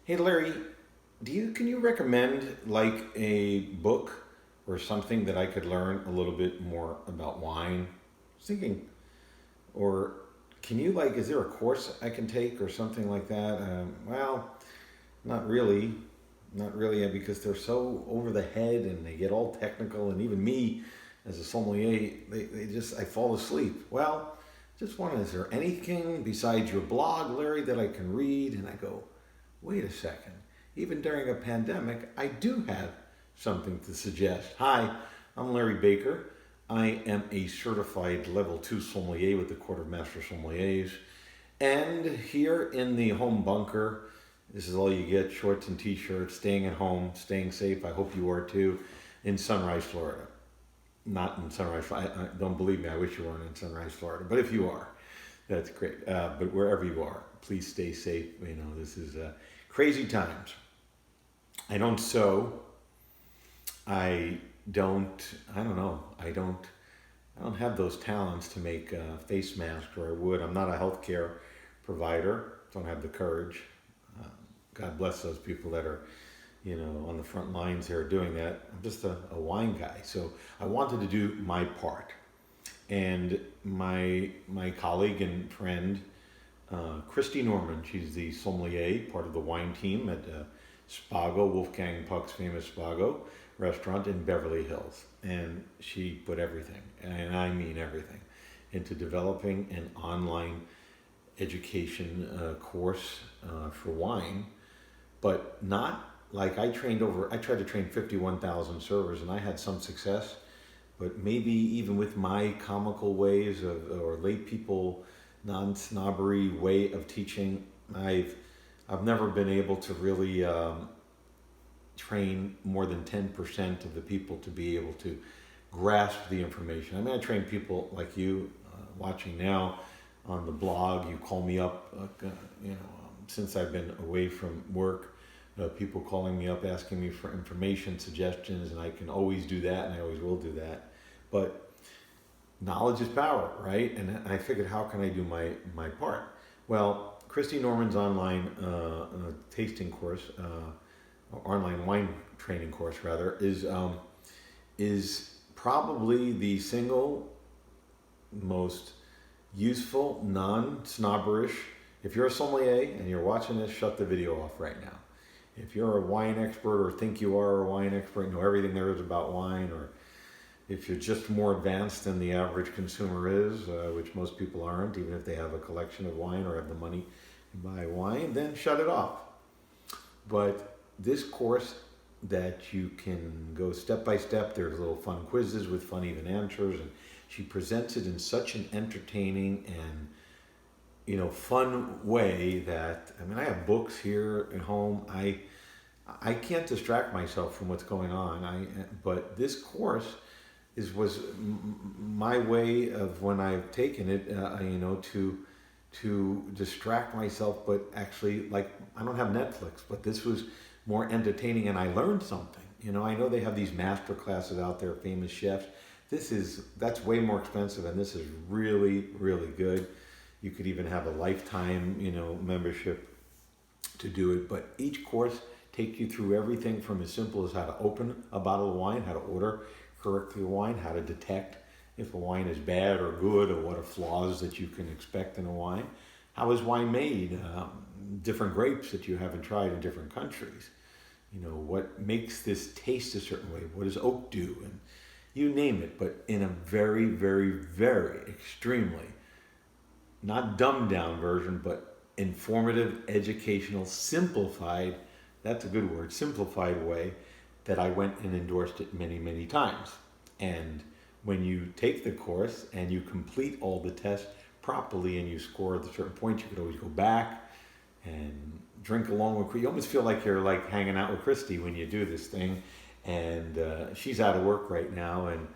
Hey Larry, can you recommend like a book or something that I could learn a little bit more about wine? I was thinking, or can you like, is there a course I can take or something like that? Well, not really, not really, because they're so over the head and they get all technical, and even me, as a sommelier, they just I fall asleep. Well, just wondering, is there anything besides your blog, Larry, that I can read? And I go, wait a second. Even during a pandemic, I do have something to suggest. Hi, I'm Larry Baker. I am a certified level 2 sommelier with the Court of Master Sommeliers. And here in the home bunker, this is all you get, shorts and t-shirts, staying at home, staying safe. I hope you are too, in Sunrise, Florida. Not in Sunrise, don't believe me, I wish you weren't in Sunrise, Florida. But if you are, that's great. But wherever you are, please stay safe. You know, this is crazy times. I don't sew. I don't. I don't know. I don't have those talents to make face masks, or I would. I'm not a healthcare provider. Don't have the courage. Uh, God bless those people that are, on the front lines here doing that. I'm just a wine guy. So I wanted to do my part, and my colleague and friend Christy Norman. She's the sommelier, part of the wine team at Spago, Wolfgang Puck's famous Spago restaurant in Beverly Hills. And she put everything, and I mean everything, into developing an online education course for wine, but not like I tried to train 51,000 servers and I had some success, but maybe even with my comical ways or lay people non-snobbery way of teaching, I've never been able to really train more than 10% of the people to be able to grasp the information. I mean, I train people like you watching now on the blog. You call me up, since I've been away from work, people calling me up asking me for information, suggestions, and I can always do that, and I always will do that. But knowledge is power, right? And I figured, how can I do my part? Well, Christy Norman's online tasting course, online wine training course rather, is probably the single most useful, non-snobberish. If you're a sommelier and you're watching this, shut the video off right now. If you're a wine expert or think you are a wine expert, know everything there is about wine, or if you're just more advanced than the average consumer is, which most people aren't, even if they have a collection of wine or have the money to buy wine, then shut it off. But this course that you can go step by step, there's little fun quizzes with fun even answers, and she presents it in such an entertaining and fun way that, I mean, I have books here at home. I can't distract myself from what's going on. But this course was my way of, when I've taken it, to distract myself. But actually, like, I don't have Netflix, but this was more entertaining, and I learned something. I know they have these master classes out there, famous chefs. That's way more expensive, and this is really, really good. You could even have a lifetime, membership to do it. But each course takes you through everything from as simple as how to open a bottle of wine, how to order correctly a wine, how to detect if a wine is bad or good, or what are flaws that you can expect in a wine. How is wine made? Different grapes that you haven't tried in different countries. What makes this taste a certain way? What does oak do? And you name it, but in a very, very, very extremely, not dumbed down version, but informative, educational, simplified, that's a good word, simplified way that I went and endorsed it many, many times. And when you take the course and you complete all the tests properly and you score at a certain point, you could always go back and drink along with, you almost feel like you're like hanging out with Christy when you do this thing. And she's out of work right now, and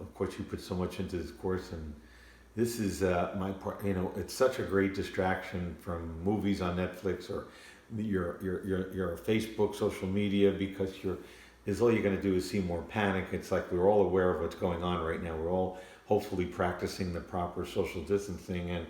of course she put so much into this course, and this is my part. It's such a great distraction from movies on Netflix or your Facebook, social media, because all you're going to do is see more panic. It's like we're all aware of what's going on right now. We're all hopefully practicing the proper social distancing, and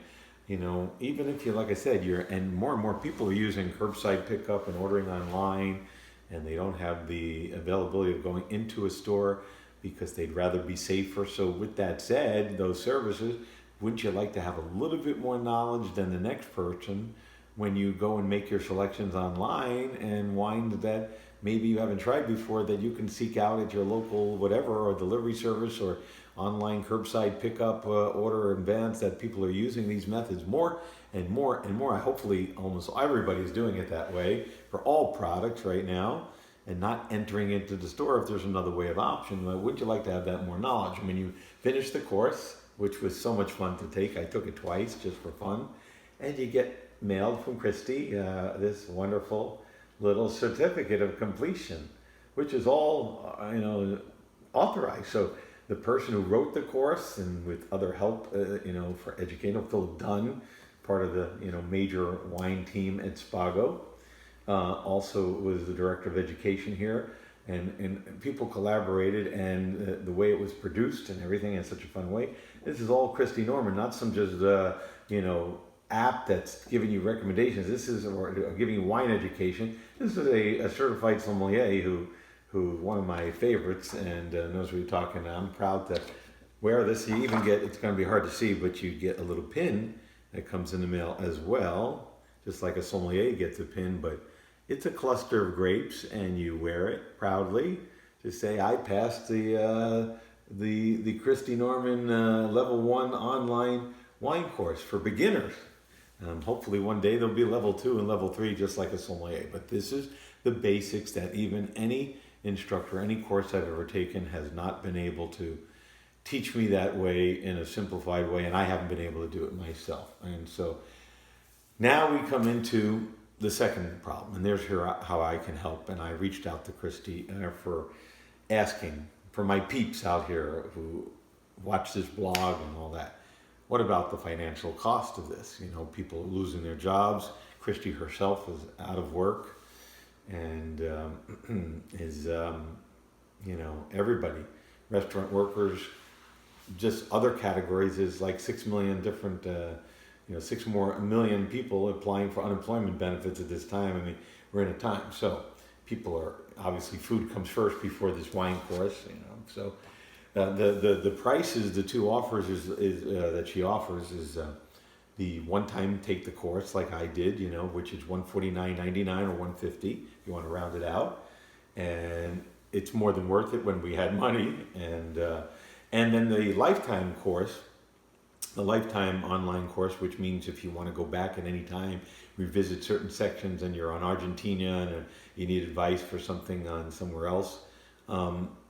even if you, like I said, and more people are using curbside pickup and ordering online, and they don't have the availability of going into a store because they'd rather be safer. So with that said, those services, wouldn't you like to have a little bit more knowledge than the next person when you go and make your selections online, and wine that maybe you haven't tried before, that you can seek out at your local whatever, or delivery service, or online curbside pickup, order in advance, that people are using these methods more and more and more. Hopefully almost everybody's doing it that way for all products right now, and not entering into the store if there's another way of option. Wouldn't you like to have that more knowledge? I mean, you finish the course, which was so much fun to take. I took it twice just for fun. And you get mailed from Christy this wonderful little certificate of completion, which is all, authorized. So the person who wrote the course, and with other help, for educating, Philip Dunn, part of the, major wine team at Spago, also was the director of education here, and people collaborated, and the way it was produced and everything in such a fun way. This is all Christy Norman, not some just app that's giving you recommendations. This is, or giving you wine education. This is a certified sommelier who's one of my favorites, and knows what you're talking about. I'm proud to wear this. You even get, it's going to be hard to see, but you get a little pin that comes in the mail as well, just like a sommelier gets a pin, but it's a cluster of grapes, and you wear it proudly to say, I passed the Christy Norman level 1 online wine course for beginners. Hopefully one day there'll be level 2 and level 3, just like a sommelier. But this is the basics that even any instructor, any course I've ever taken, has not been able to teach me that way, in a simplified way, and I haven't been able to do it myself. And so now we come into the second problem, and there's here how I can help. And I reached out to Christy for asking for my peeps out here who watch this blog and all that. What about the financial cost of this? People are losing their jobs. Christy herself is out of work, and is, everybody, restaurant workers, just other categories, is like 6 million different, 6 more million people applying for unemployment benefits at this time. I mean, we're in a time. So people are, obviously food comes first before this wine course, so. The prices, the two offers that she offers is the one-time take the course, like I did, which is $149.99 or $150 if you want to round it out, and it's more than worth it when we had money. And then the lifetime course, the lifetime online course, which means if you want to go back at any time, revisit certain sections, and you're on Argentina and you need advice for something on somewhere else.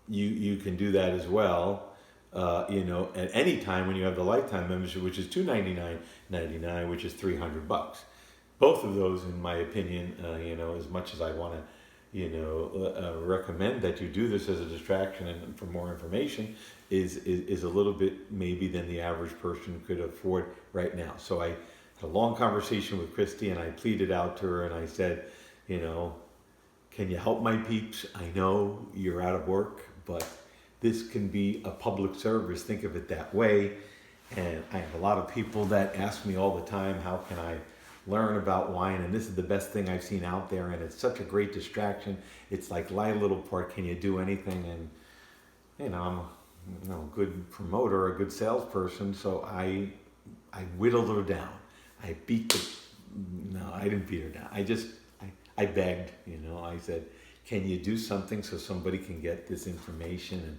You can do that as well, at any time when you have the lifetime membership, which is $299.99, which is $300. Both of those, in my opinion, as much as I want to, recommend that you do this as a distraction and for more information, is a little bit maybe than the average person could afford right now. So I had a long conversation with Christy, and I pleaded out to her, and I said, can you help my peeps? I know you're out of work, but this can be a public service. Think of it that way. And I have a lot of people that ask me all the time, how can I learn about wine? And this is the best thing I've seen out there, and it's such a great distraction. It's like my little part. Can you do anything? And I'm a good promoter, a good salesperson, so I whittled her down. I didn't beat her down. I begged, I said, can you do something so somebody can get this information and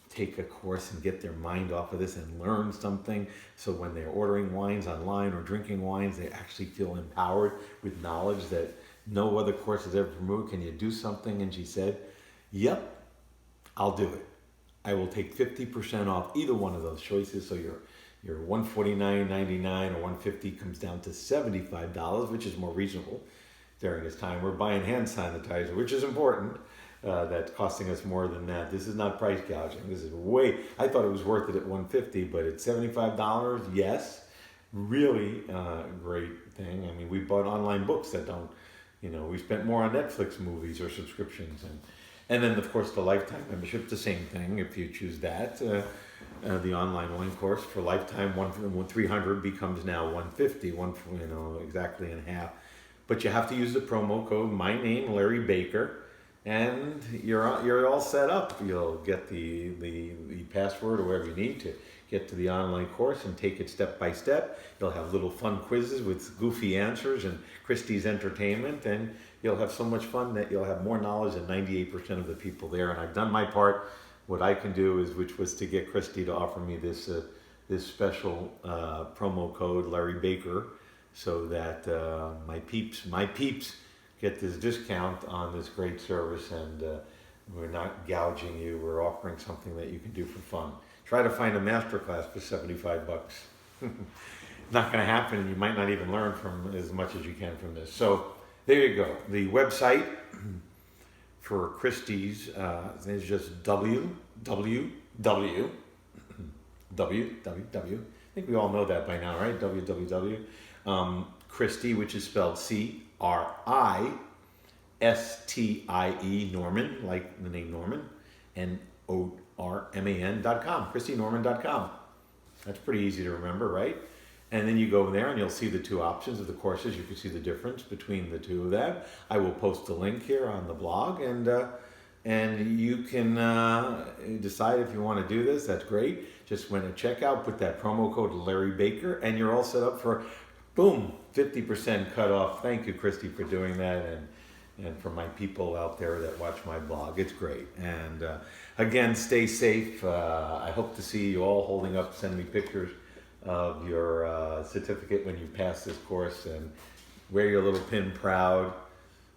take a course and get their mind off of this and learn something, so when they're ordering wines online or drinking wines, they actually feel empowered with knowledge that no other course has ever promoted. Can you do something? And she said, yep, I'll do it. I will take 50% off either one of those choices, so your $149.99 or $150 comes down to $75, which is more reasonable. During this time, we're buying hand sanitizer, which is important. That's costing us more than that. This is not price gouging. This is I thought it was worth it at $150, but at $75, yes, really great thing. I mean, we bought online books that don't, we spent more on Netflix movies or subscriptions, and then of course the lifetime membership, the same thing if you choose that. the online wine course for lifetime. 300 becomes now 150, exactly in half. But you have to use the promo code, my name, Larry Baker, and you're all set up. You'll get the password or whatever you need to get to the online course and take it step by step. You'll have little fun quizzes with goofy answers and Christie's entertainment, and you'll have so much fun that you'll have more knowledge than 98% of the people there. And I've done my part. What I can do which was to get Christie to offer me this special promo code, Larry Baker, so that my peeps get this discount on this great service, and we're not gouging you. We're offering something that you can do for fun. Try to find a master class for $75. Not going to happen, and you might not even learn from as much as you can from this. So there you go. The website for Christie's is just www. I think we all know that by now, right? www. Christie, which is spelled CRISTIE, Norman, like the name Norman, and ORMAN.com, ChristieNorman.com. That's pretty easy to remember, right? And then you go there and you'll see the two options of the courses. You can see the difference between the two of them. I will post a link here on the blog, and you can decide if you want to do this. That's great. Just when at checkout, put that promo code Larry Baker, and you're all set up for, boom, 50% cut off. Thank you, Christie, for doing that, and for my people out there that watch my blog. It's great. And again, stay safe. I hope to see you all holding up, send me pictures of your certificate when you pass this course, and wear your little pin proud.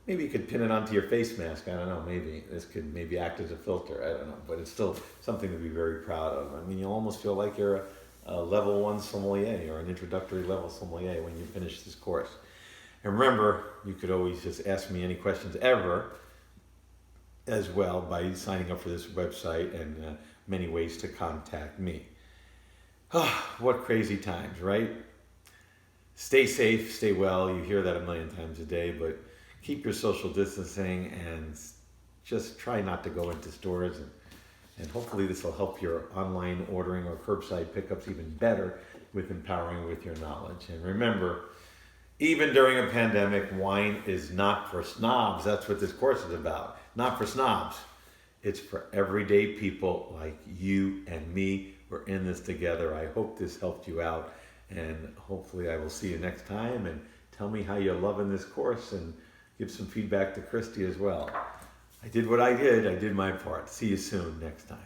Maybe you could pin it onto your face mask. I don't know. Maybe this could act as a filter. I don't know. But it's still something to be very proud of. I mean, you almost feel like you're a level 1 sommelier or an introductory level sommelier when you finish this course. And remember, you could always just ask me any questions ever as well by signing up for this website, and many ways to contact me. What crazy times, right? Stay safe, stay well. You hear that a million times a day, but keep your social distancing and just try not to go into stores. And hopefully this will help your online ordering or curbside pickups even better with empowering with your knowledge. And remember, even during a pandemic, wine is not for snobs. That's what this course is about. Not for snobs. It's for everyday people like you and me. We're in this together. I hope this helped you out, and hopefully I will see you next time, and tell me how you're loving this course, and give some feedback to Christie as well. I did what I did. I did my part. See you soon next time.